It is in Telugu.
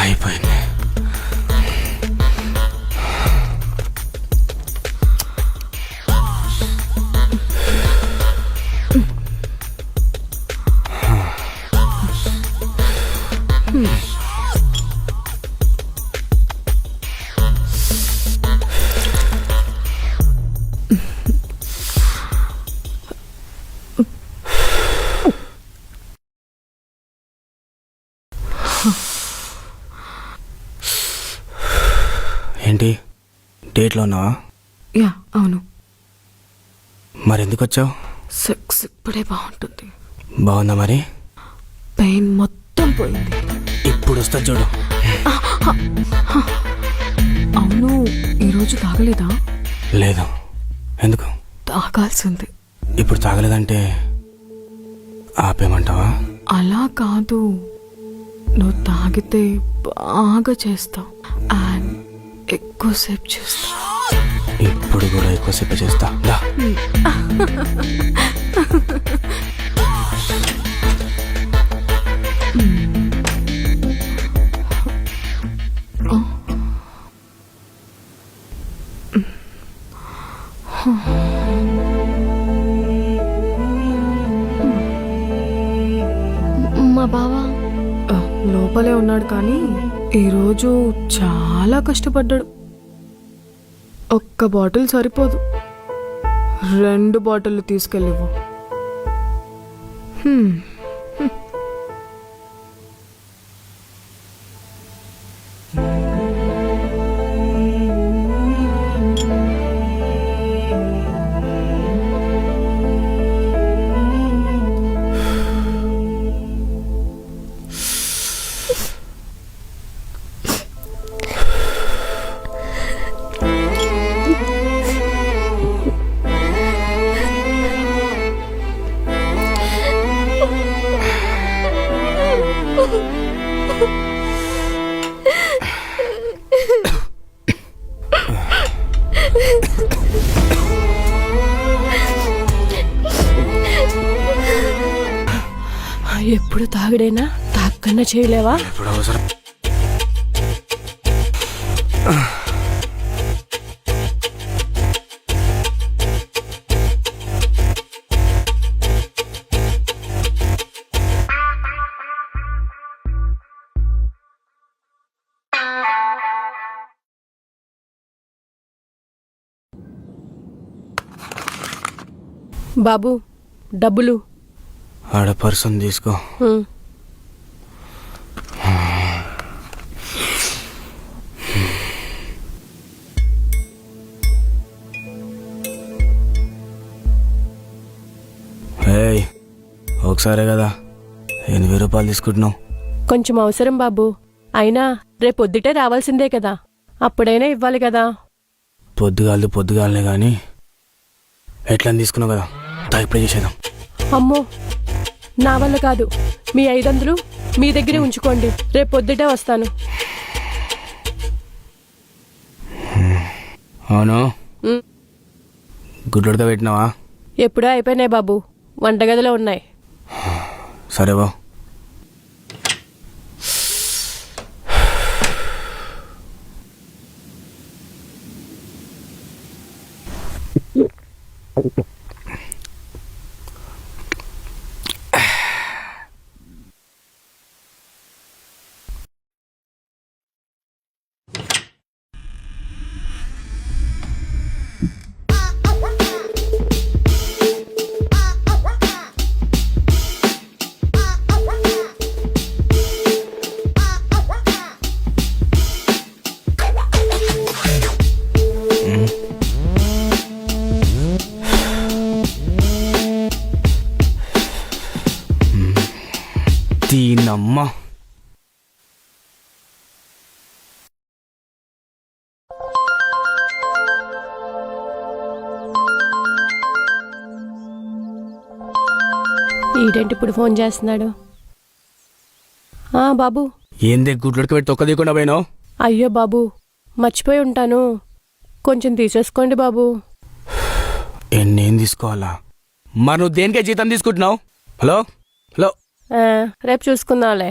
అయిపోయింది. ఏంటి డేట్లో ఉన్నావా? యా అవును. మరెందుకు వచ్చావు? సెక్స్ ఇప్పుడే బాగుంటుంది. బాగుందా మరి? పెయిన్ మొత్తం పోయింది. ఇప్పుడు వస్తా చూడు. అవును, ఈరోజు తాగలేదా? లేదు. ఎందుకు? తాగాల్సింది. ఇప్పుడు తాగలేదంటే ఆపేమంటావా? అలా కాదు, నువ్వు తాగితే బాగా చేస్తావు అండ్ ఎక్కువసేపు చేస్తావు. ఇప్పుడు కూడా ఎక్కువసేపు చేస్తా. దా. మా బావ లోపలే ఉన్నాడు, కానీ ఈరోజు చాలా కష్టపడ్డాడు. ఒక్క బాటిల్ సరిపోదు, 2 బాటిల్ తీసుకెళ్ళివు. ఎప్పుడు తాగడేనా? తాగకన్నా చేయలేవా? ఎప్పుడు అవసరం. బాబు డబ్బులు. ఆడ పర్సన్ తీసుకో. ఏయ్, ఒకసారే కదా 8,000 రూపాయలు తీసుకుంటున్నావు. కొంచెం అవసరం బాబు, అయినా రేపొద్దుటే రావాల్సిందే కదా, అప్పుడైనా ఇవ్వాలి కదా. పొద్దుగాలనే కానీ ఎట్లా తీసుకున్నావు కదా, ఇప్పుడే చేసేద్దాం. అమ్మో, నా వల్ల కాదు. మీ 500 మీ దగ్గరే ఉంచుకోండి, రేపొద్దుటే వస్తాను. అవును, గుడ్లతో పెట్టినావా? ఎప్పుడో అయిపోయినాయి బాబు, వంటగదిలో ఉన్నాయి. సరే బా. దీనమ్మ. ఈడేంటి ఇప్పుడు ఫోన్ చేస్తున్నాడు? బాబు. ఏందే గుడ్లకి పెట్టి తొక్క తీయకుండా పోయినావు? అయ్యో బాబు, మర్చిపోయి ఉంటాను, కొంచెం తీసేసుకోండి బాబు. నేను తీసుకోవాలా? మరి నువ్వు దేనికే జీతం తీసుకుంటున్నావు? హలో హలో, రేపు చూసుకుందాంలే